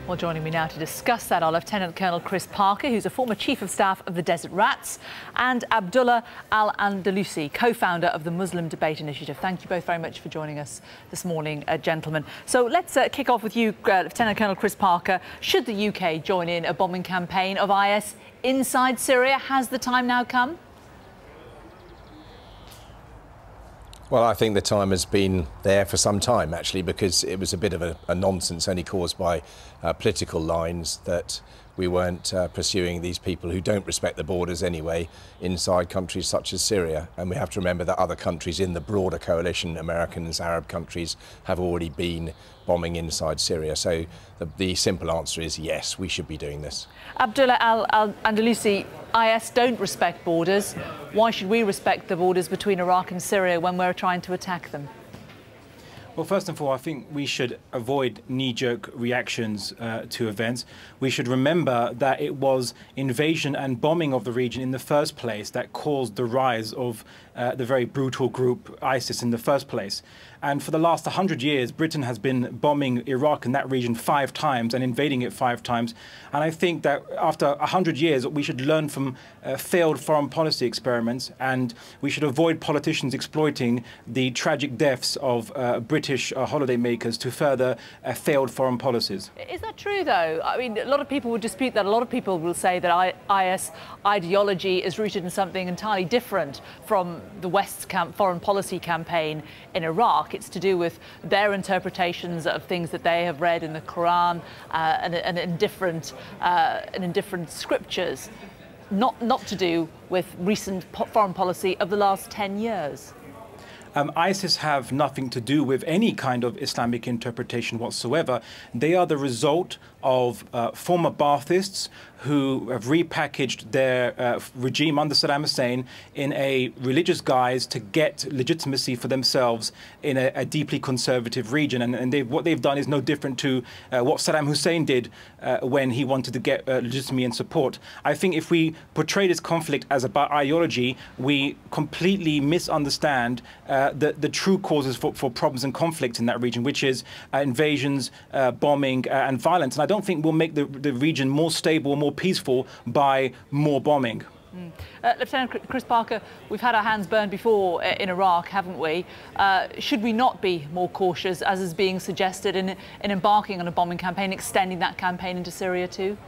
Well, joining me now to discuss that are Lieutenant Colonel Chris Parker, who's a former Chief of Staff of the Desert Rats, and Abdullah al Andalusi, co-founder of the Muslim Debate Initiative. Thank you both very much for joining us this morning, gentlemen. So let's kick off with you, Lieutenant Colonel Chris Parker. Should the UK join in a bombing campaign of IS inside Syria? Has the time now come? Well, I think the time has been there for some time, actually, because it was a bit of a nonsense only caused by political lines that we weren't pursuing these people who don't respect the borders anyway inside countries such as Syria. And we have to remember that other countries in the broader coalition, Americans, Arab countries, have already been bombing inside Syria. So the simple answer is yes, we should be doing this. Abdullah al Andalusi, IS don't respect borders. Why should we respect the borders between Iraq and Syria when we're trying to attack them? Well, first and foremost, I think we should avoid knee-jerk reactions to events. We should remember that it was invasion and bombing of the region in the first place that caused the rise of the very brutal group ISIS in the first place. And for the last 100 years, Britain has been bombing Iraq and that region 5 times and invading it 5 times. And I think that after 100 years, we should learn from failed foreign policy experiments, and we should avoid politicians exploiting the tragic deaths of British holidaymakers to further failed foreign policies. Is that true, though? I mean, a lot of people would dispute that. A lot of people will say that IS ideology is rooted in something entirely different from the West's foreign policy campaign in Iraq. It's to do with their interpretations of things that they have read in the Quran and in different scriptures, not to do with recent foreign policy of the last 10 years. ISIS have nothing to do with any kind of Islamic interpretation whatsoever. They are the result of former Baathists who have repackaged their regime under Saddam Hussein in a religious guise to get legitimacy for themselves in a deeply conservative region. And what they've done is no different to what Saddam Hussein did when he wanted to get legitimacy and support. I think if we portray this conflict as about ideology, we completely misunderstand the true causes for problems and conflict in that region, which is invasions, bombing and violence. And I don't think we'll make the region more stable, more peaceful by more bombing. Lieutenant Chris Parker, we've had our hands burned before in Iraq, haven't we? Should we not be more cautious, as is being suggested, in embarking on a bombing campaign, extending that campaign into Syria too?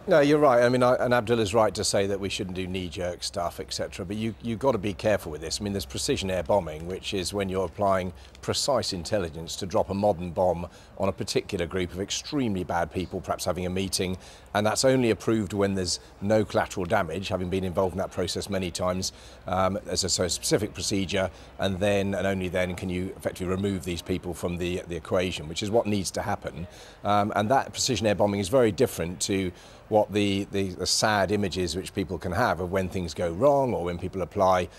No, you're right. I mean, and Abdullah's right to say that we shouldn't do knee-jerk stuff, etc. But you've got to be careful with this. I mean, there's precision air bombing, which is when you're applying precise intelligence to drop a modern bomb on a particular group of extremely bad people, perhaps having a meeting, and that's only approved when there's no collateral damage. Having been involved in that process many times, there's a specific procedure, and only then can you effectively remove these people from the equation, which is what needs to happen. And that precision air bombing is very different to what the sad images which people can have of when things go wrong, or when people apply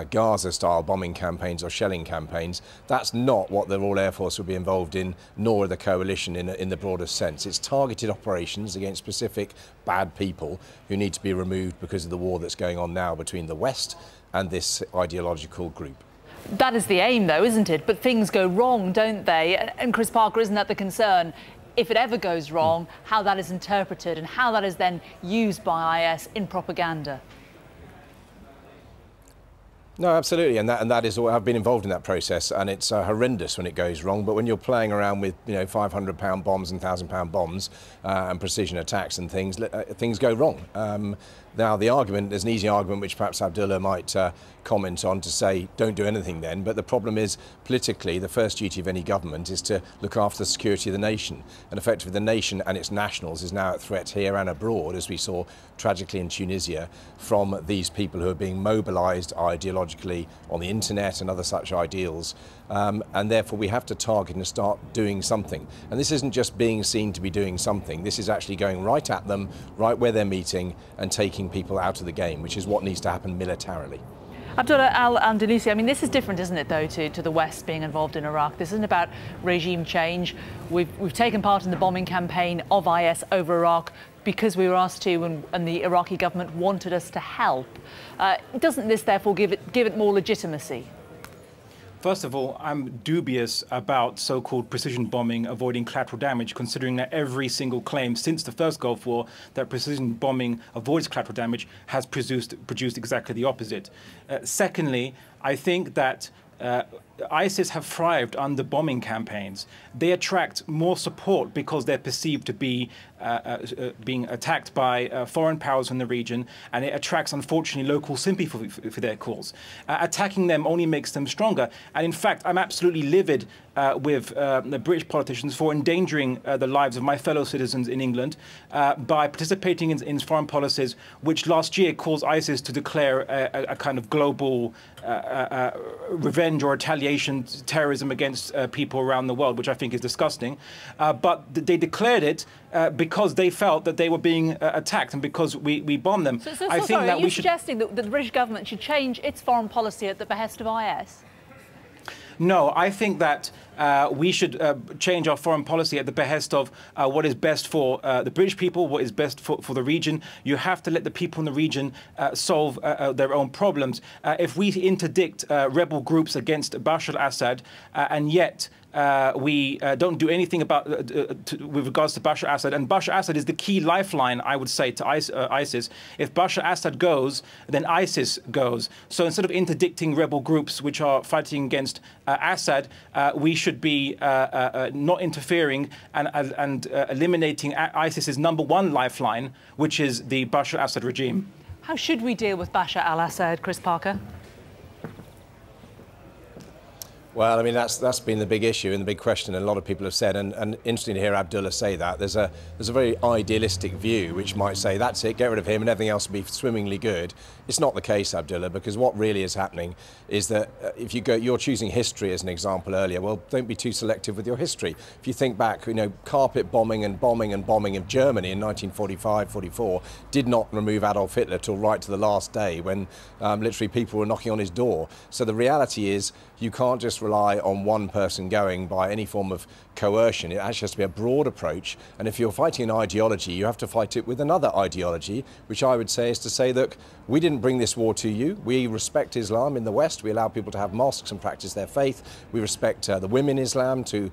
Gaza-style bombing campaigns or shelling campaigns. That's not what the Royal Air Force will be involved in, nor the coalition in the broadest sense. It's targeted operations against specific bad people who need to be removed because of the war that's going on now between the West and this ideological group. That is the aim, though, isn't it? But things go wrong, don't they? And Chris Parker, isn't that the concern? If it ever goes wrong, how that is interpreted and how that is then used by IS in propaganda. No, absolutely, and that is what I've been involved in that process, and it's horrendous when it goes wrong. But when you're playing around with 500-pound bombs and 1,000-pound bombs and precision attacks and things go wrong. Now, the argument, there's an easy argument which perhaps Abdullah might comment on, to say don't do anything then, but the problem is politically the first duty of any government is to look after the security of the nation, and effectively the nation and its nationals is now at threat here and abroad, as we saw tragically in Tunisia, from these people who are being mobilised ideologically on the internet and other such ideals, and therefore we have to target and start doing something. And this isn't just being seen to be doing something, this is actually going right at them, right where they're meeting, and taking people out of the game, which is what needs to happen militarily. Abdullah al Andalusi, I mean, this is different, isn't it, though, to the West being involved in Iraq? This isn't about regime change. We've taken part in the bombing campaign of IS over Iraq because we were asked to, and the Iraqi government wanted us to help. Doesn't this, therefore, give it more legitimacy? First of all, I'm dubious about so-called precision bombing avoiding collateral damage, considering that every single claim since the first Gulf War that precision bombing avoids collateral damage has produced exactly the opposite. Secondly, I think that ISIS have thrived under bombing campaigns. They attract more support because they're perceived to be being attacked by foreign powers in the region, and it attracts, unfortunately, local sympathy for their cause. Attacking them only makes them stronger. And in fact, I'm absolutely livid with the British politicians for endangering the lives of my fellow citizens in England by participating in foreign policies which last year caused ISIS to declare a kind of global revenge or retaliation terrorism against people around the world, which I think is disgusting. But they declared it because they felt that they were being attacked and because we bombed them. I think that are you suggesting that the British government should change its foreign policy at the behest of IS? No, I think that we should change our foreign policy at the behest of what is best for the British people, what is best for the region. You have to let the people in the region solve their own problems. If we interdict rebel groups against Bashar al-Assad and yet we don't do anything about with regards to Bashar al-Assad, and Bashar al-Assad is the key lifeline, I would say, to ISIS. If Bashar al-Assad goes, then ISIS goes. So instead of interdicting rebel groups which are fighting against Assad, we should be not interfering and eliminating ISIS's #1 lifeline, which is the Bashar al-Assad regime. How should we deal with Bashar al-Assad, Chris Parker? Well, I mean, that's been the big issue and the big question, and a lot of people have said, and interesting to hear Abdullah say that. There's a very idealistic view which might say, that's it, get rid of him and everything else will be swimmingly good. It's not the case, Abdullah, because what really is happening is that if you're choosing history as an example earlier, well, don't be too selective with your history. If you think back, you know, carpet bombing and bombing and bombing of Germany in 1945-44 did not remove Adolf Hitler till right to the last day when literally people were knocking on his door. So the reality is you can't just rely on one person going by any form of coercion. It actually has to be a broad approach, and if you're fighting an ideology, you have to fight it with another ideology, which I would say is to say, look, we didn't bring this war to you. We respect Islam in the West. We allow people to have mosques and practice their faith. We respect the women in Islam to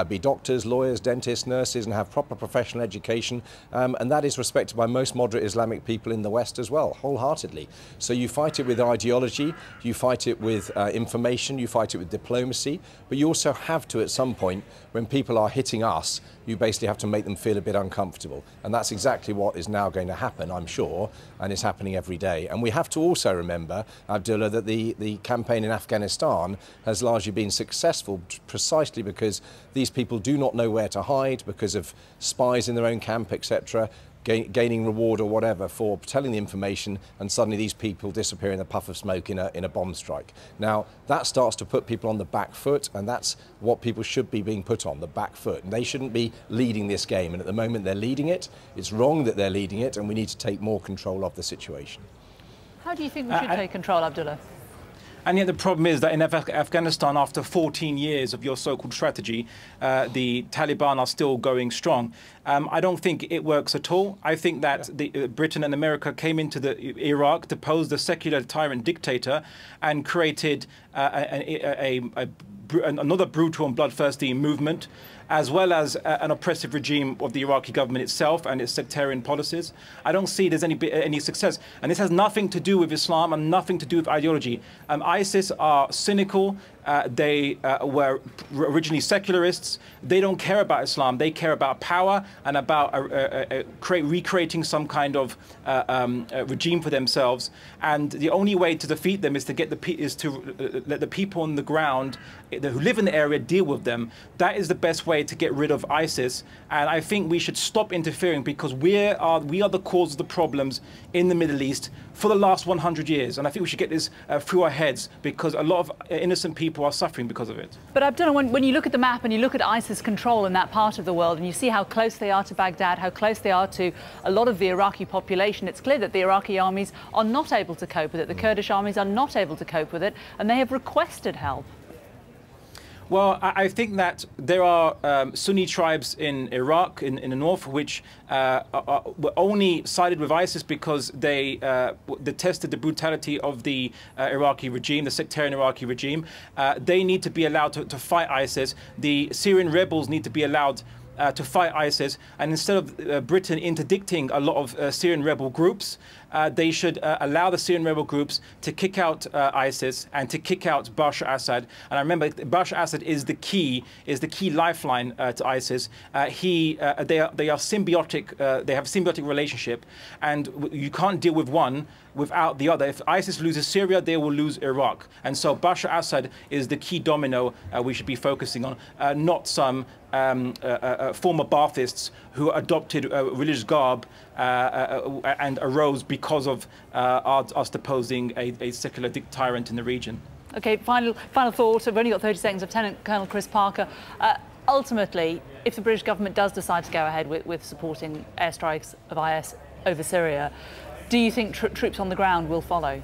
be doctors, lawyers, dentists, nurses, and have proper professional education, and that is respected by most moderate Islamic people in the West as well, wholeheartedly. So you fight it with ideology, you fight it with information, you fight it with diplomacy, but you also have to, at some point, when people are hitting us, you basically have to make them feel a bit uncomfortable. And that's exactly what is now going to happen, I'm sure, and it's happening every day. And we have to also remember, Abdullah, that the campaign in Afghanistan has largely been successful precisely because these people do not know where to hide, because of spies in their own camp, etc., gaining reward or whatever for telling the information, and suddenly these people disappear in a puff of smoke in a bomb strike. Now, that starts to put people on the back foot, and that's what people should be being put on, the back foot. And they shouldn't be leading this game, and at the moment they're leading it. It's wrong that they're leading it, and we need to take more control of the situation. How do you think we should take control, Abdullah? And yet the problem is that in Afghanistan, after 14 years of your so-called strategy, the Taliban are still going strong. I don't think it works at all. I think that Britain and America came into Iraq, deposed the secular tyrant dictator, and created another brutal and bloodthirsty movement, as well as an oppressive regime of the Iraqi government itself and its sectarian policies. I don't see there's any success. And this has nothing to do with Islam and nothing to do with ideology. ISIS are cynical. They were originally secularists. They don't care about Islam. They care about power and about recreating some kind of regime for themselves. And the only way to defeat them is to let the people on the ground who live in the area deal with them. That is the best way to get rid of ISIS. And I think we should stop interfering, because we are the cause of the problems in the Middle East for the last 100 years. And I think we should get this through our heads, because a lot of innocent people are suffering because of it. But Abdullah, when you look at the map and you look at ISIS control in that part of the world, and you see how close they are to Baghdad, how close they are to a lot of the Iraqi population, it's clear that the Iraqi armies are not able to cope with it. The Kurdish armies are not able to cope with it, and they have requested help. Well, I think that there are Sunni tribes in Iraq, in the north, which were only sided with ISIS because they detested the brutality of the Iraqi regime, the sectarian Iraqi regime. They need to be allowed to fight ISIS. The Syrian rebels need to be allowed to fight ISIS, and instead of Britain interdicting a lot of Syrian rebel groups, they should allow the Syrian rebel groups to kick out ISIS and to kick out Bashar al-Assad. And I remember Bashar al-Assad is the key lifeline to ISIS. They are symbiotic. They have a symbiotic relationship, and you can't deal with one without the other. If ISIS loses Syria, they will lose Iraq. And so Bashar al-Assad is the key domino we should be focusing on, not some former Baathists who adopted religious garb and arose because of us deposing a secular tyrant in the region. OK, final thought. We've only got 30 seconds. Lieutenant Colonel Chris Parker. Ultimately, if the British government does decide to go ahead with supporting airstrikes of IS over Syria, do you think troops on the ground will follow?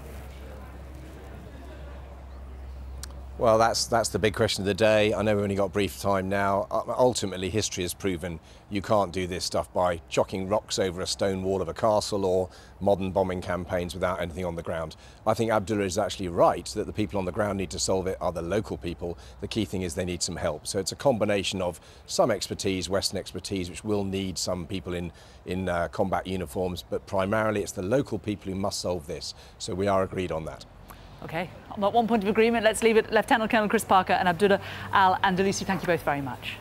Well, that's the big question of the day. I know we've only got brief time now. Ultimately, history has proven you can't do this stuff by chucking rocks over a stone wall of a castle or modern bombing campaigns without anything on the ground. I think Abdullah is actually right that the people on the ground need to solve it are the local people. The key thing is they need some help. So it's a combination of some expertise, Western expertise, which will need some people in combat uniforms, but primarily it's the local people who must solve this. So we are agreed on that. OK, on that one point of agreement, let's leave it. Lieutenant Colonel Chris Parker and Abdullah al Andalusi, thank you both very much.